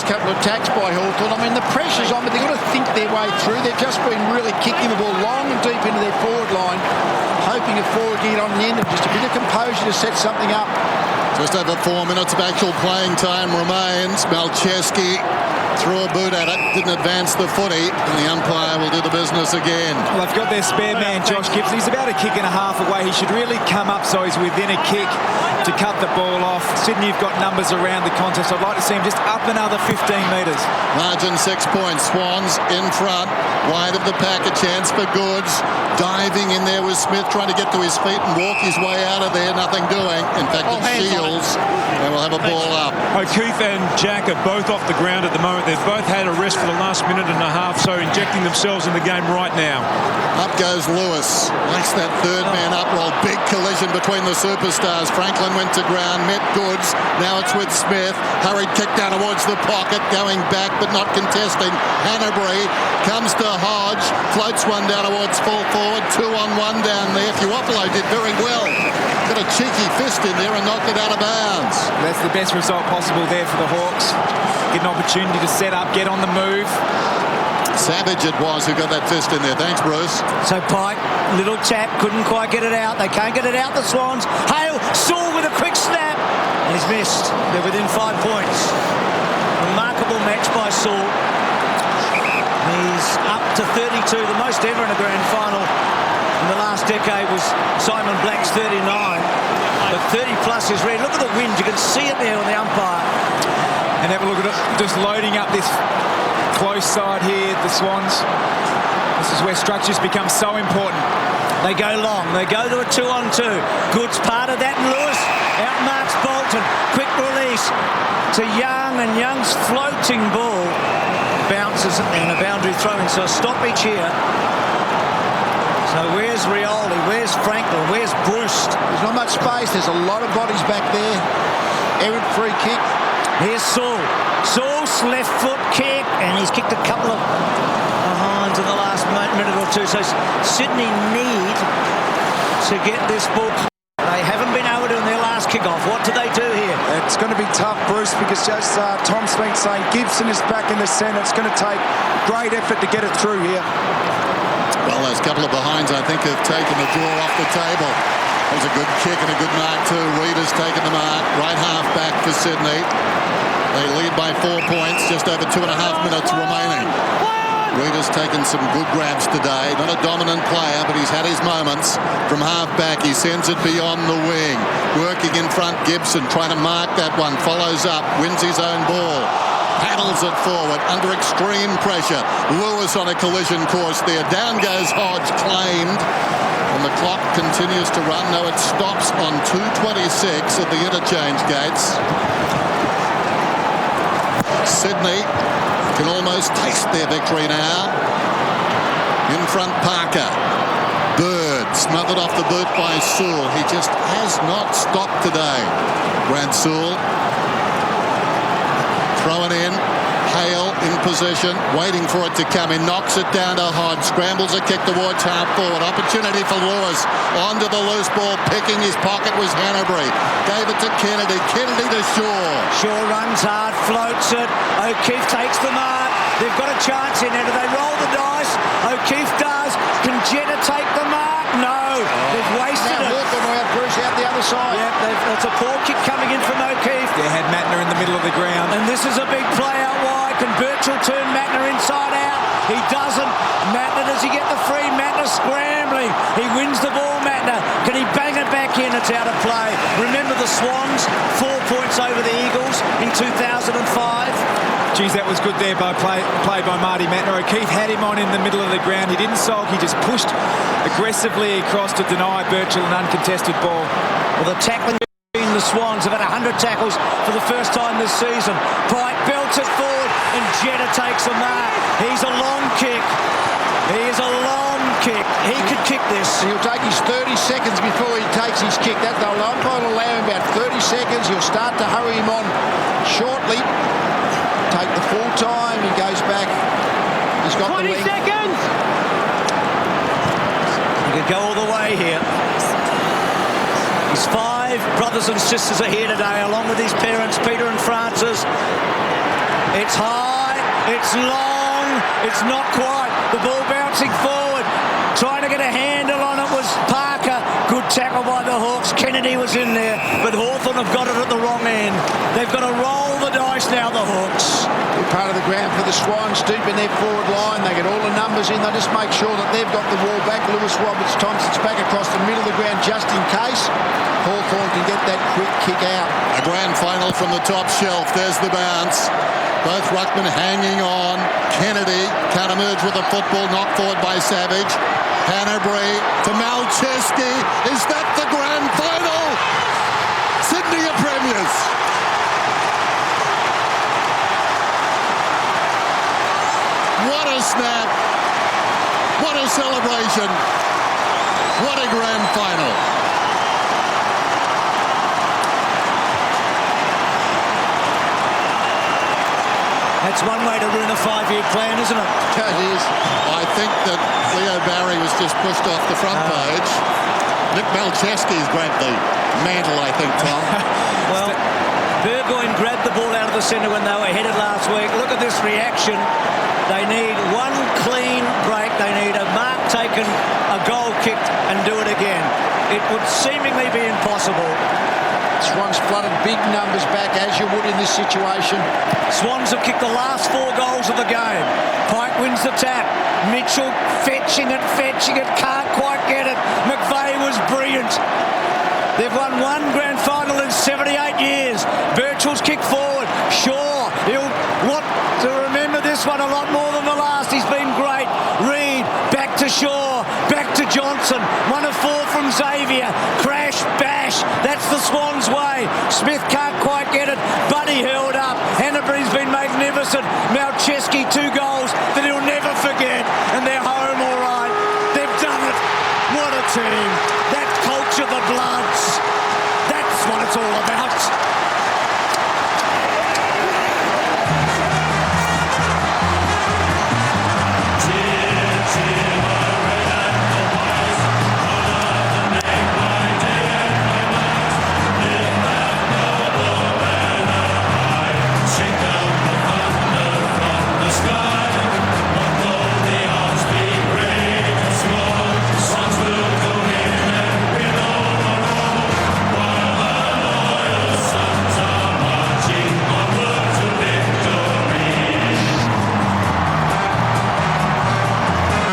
couple of attacks by Hawthorn. I mean, the pressure's on, but they've got to think their way through. They've just been really kicking the ball long and deep into their forward line, hoping a forward get on the end of just a bit of composure to set something up. Just over 4 minutes of actual playing time remains. Malcheski threw a boot at it, didn't advance the footy, and the umpire will do the business again. Well, they've got their spare man, Josh Gibson. He's about a kick and a half away. He should really come up so he's within a kick to cut the ball off. Sydney have got numbers around the contest. I'd like to see him just up another 15 metres. Margin 6 points. Swans in front. Wide of the pack, a chance for Goods. Diving in there with Smith, trying to get to his feet and walk his way out of there. Nothing doing. In fact, it's Shields. And we'll have a ball up. O'Keefe and Jack are both off the ground at the moment. They've both had a rest for the last minute and a half, so injecting themselves in the game right now. Up goes Lewis. Likes that third man up roll. Big collision between the superstars. Franklin went to ground, met Goods. Now it's with Smith. Hurried kick down towards the pocket, going back but not contesting. Hanbury comes to Hodge, floats one down towards full forward. 2-on-1 down there. Fuopolo did very well. Got a cheeky fist in there and knocked it out of bounds. That's the best result possible there for the Hawks. Get an opportunity to set up, get on the move. Savage it was who got that fist in there. Thanks, Bruce. So Pike, little tap, couldn't quite get it out. They can't get it out, the Swans. Hale, Saul with a quick snap. And he's missed. They're within 5 points. Remarkable match by Saul. He's up to 32, the most ever in a grand final. In the last decade was Simon Black's 39. But 30 plus is red. Look at the wind. You can see it there on the umpire. And have a look at it, just loading up this close side here, the Swans. This is where structures become so important. They go long. They go to a 2-on-2. Goods part of that. And Lewis outmarks Bolton. Quick release to Young, and Young's floating ball bounces and a boundary throw-in. So a stoppage here. So where's Rioli? Where's Franklin? Where's Bruce? There's not much space. There's a lot of bodies back there. Errant free kick. Here's Saul. Saul's left foot kick, and he's kicked a couple of behinds in the last minute or two. So Sydney need to get this ball. They haven't been able to in their last kick-off. What do they do here? It's going to be tough, Bruce, because as Tom's been saying, Gibson is back in the centre. It's going to take great effort to get it through here. Well, those couple of behinds, I think, have taken the draw off the table. That was a good kick and a good mark too. Reid has taken the mark. Right half back for Sydney. They lead by 4 points, just over 2.5 minutes remaining. Reid has taken some good grabs today. Not a dominant player, but he's had his moments. From half back, he sends it beyond the wing. Working in front, Gibson trying to mark that one. Follows up, wins his own ball. Paddles it forward under extreme pressure. Lewis on a collision course there. Down goes Hodge, claimed. And the clock continues to run. No, it stops on 2:26 at the interchange gates. Sydney can almost taste their victory now. In front, Parker. Bird smothered off the boot by Sewell. He just has not stopped today. Brad Sewell. Thrown in. Hale in position, waiting for it to come in, knocks it down to Hodge, scrambles a kick towards half forward. Opportunity for Lewis, onto the loose ball, picking his pocket was Hanbury. Gave it to Kennedy, Kennedy to Shaw. Shaw runs hard, floats it. O'Keefe takes the mark. They've got a chance in there. Do they roll the dice? O'Keefe does. Can Jetta take the mark? No. They've wasted it. Hawthorn out, Bruce, out the other side. Yep, it's a poor kick coming in from O'Keefe. They had Mattner in the middle of the ground. And this is a big play out wide. Can Birchall turn Mattner inside out? He doesn't. Mattner, does he get the free? Mattner scrambling. He wins the ball, Mattner. Can he bang it back in? It's out of play. Remember the Swans, 4 points over the Eagles in 2005. Geez, that was good there by play by Marty Mattner. O'Keefe had him on in the middle of the ground. He didn't sulk. He just pushed aggressively across to deny Birchall an uncontested ball. Well, the tackling between the Swans have had 100 tackles for the first time this season. Pike belts it forward, and Jetta takes a mark. He's a long kick. He is a long kick. He could kick this. He'll take his 30 seconds before he takes his kick. That they'll allow him about 30 seconds. He'll start to hurry him on shortly. Take the full time. He goes back. He's got 20 the length. seconds. He could go all the way here. His 5 brothers and sisters are here today, along with his parents, Peter and Francis. It's high, it's long, it's not quite. The ball bouncing forward. Trying to get a handle on it was Parker. Good tackle by the Hawks. Kennedy was in there, but Hawthorn have got it at the wrong end. They've got to roll the dice now, the Hawks. Good part of the ground for the Swans, deep in their forward line. They get all the numbers in. They just make sure that they've got the ball back. Lewis Roberts-Thompson's back across the middle of the ground just in case Hawthorn can get that quick kick out. A grand final from the top shelf. There's the bounce. Both ruckmen hanging on. Kennedy can't emerge with the football, knocked forward by Savage. Hanbury to Malcheski. Is that the grand final? Sydney are premiers. What a snap. What a celebration. What a grand final. That's one way to ruin a 5-year plan, isn't it? It is. I think that Leo Barry was just pushed off the front page. Nick Malcheski's grabbed the mantle, I think, Tom. Well, Burgoyne grabbed the ball out of the centre when they were headed last week. Look at this reaction. They need one clean break. They need a mark taken, a goal kicked, and do it again. It would seemingly be impossible. Swans flooded big numbers back, as you would in this situation. Swans have kicked the last 4 goals of the game. Pike wins the tap. Mitchell fetching it, can't quite get it. McVeigh was brilliant. They've won one grand final in 78 years. Birchall's kick forward. Shaw, he'll want to remember this one a lot more than the last. He's been great. Reid, back to Shaw, back to Johnson. 1 of 4 from Xavier. Crash, bash. That's the Swans' way. Smith can't quite get it. Buddy held up. Hanbury's been magnificent. Malcheski